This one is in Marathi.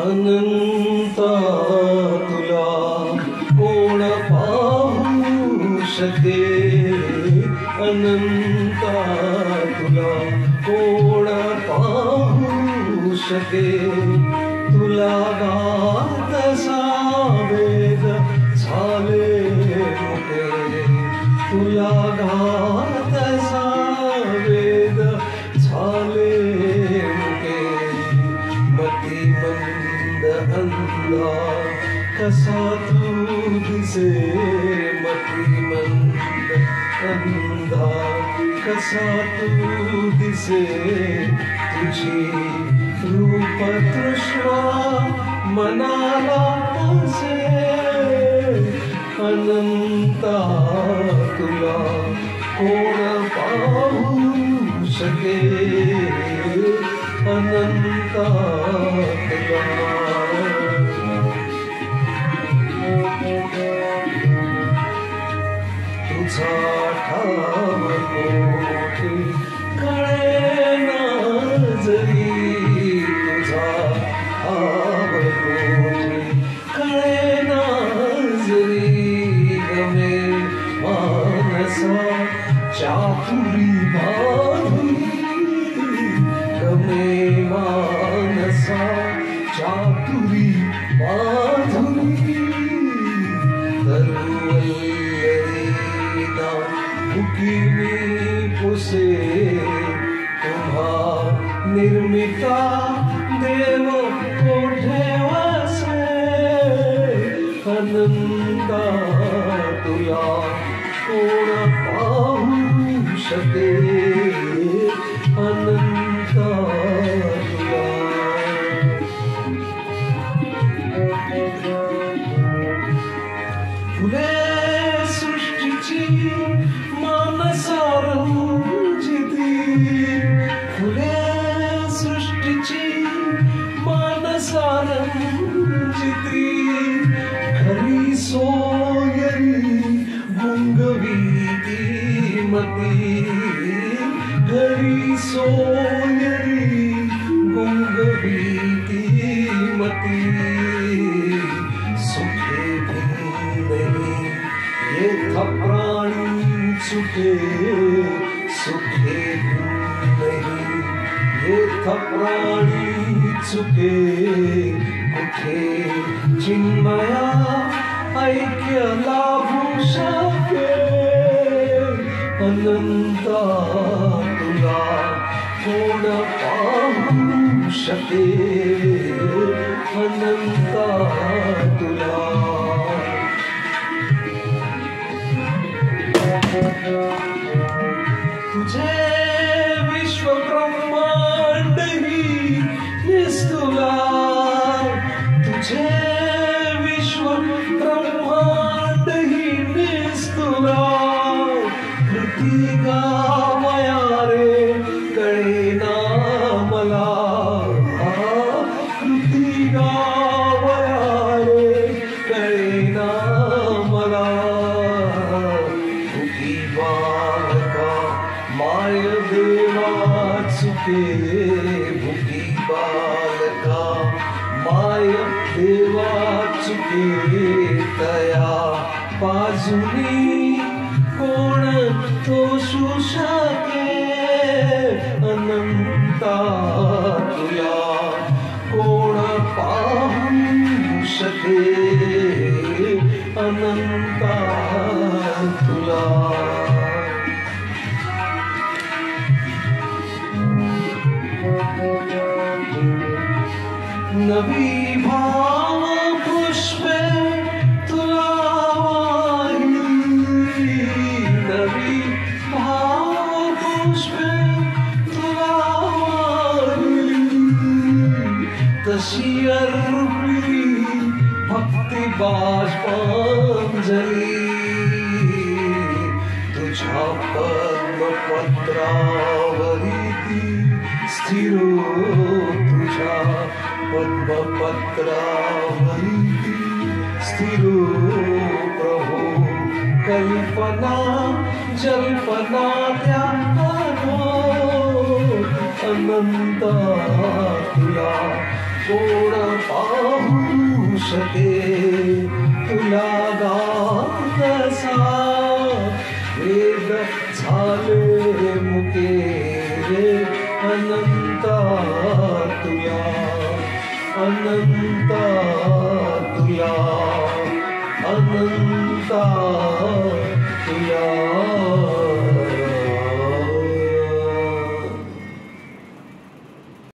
अनंता तुला कोण पाहू शके, अनंता तुला कोण पाहू शके, तुला गातसा वेद झाले मोठे, तुला गातसा वेद झाले मोठे, मती मंद अंधा कसा तू दिसे, मती मंद अंधा कसा तू दिसे, तुझी रूप तृष्णा मनाला असे, अनंता तुला कोण पाहू शके, अनंता तुला तुझा ठाव मोठी कळेना जरी, तुझा ठाव मोठी कळेना जरी, गमे मानसा चातुरी माधुरी, गमे मानसा चातुरी माधुरी, तरुवल्लरीना उकिमी पुसे, तुम्हा निर्मिता देव कोठे वसे, अनंता तुला कोण पाहू शके, अनंता तुला फुले सृष्टीची मानसा रंजिती, फुले सृष्टीची मानसा रंजिती, खरी सोयरी गुंगवीती मती, खरी सोयरी गुंगवीती मती, सुखे भिन्नही येथ प्राणी चुके, सुखे भिन्नही येथ प्राणी चुके, कुठे चिन्मया ऐक्य लाभू शके, अनंता तुला कोण पाहू शके, अनंता तुला तुझे विश्व ब्रह्मांड ही निस्तुला, तुझे विश्व ब्रह्मांड ही निस्तुला, कृती गावया रे कळेना मला, कृती गावया रे कळेना मला, भुकी बालका माय देवा चुके, भुकी बालका माय देवा चुके, तया बाजूनी कोण तोषू शके, अनंता तुला कोण पाहू शके, अनंता तुला नवी भाव पुष्पे तुला वाहिली, नवी भाव पुष्पे तुला वाहिली, तशी अर्पली भक्ती बाष्पांजली, तुझ्या पद्मपत्रावरी स्थिरो, तुझ्या पद्मपत्रावरी स्थिरो प्रभो कल कल्पना जल्पना त्या अनंता तुला कोण पाहू शके तुला गासा वेद झाले मुके रे अनंता तुला अनंता तुला अनंता तुला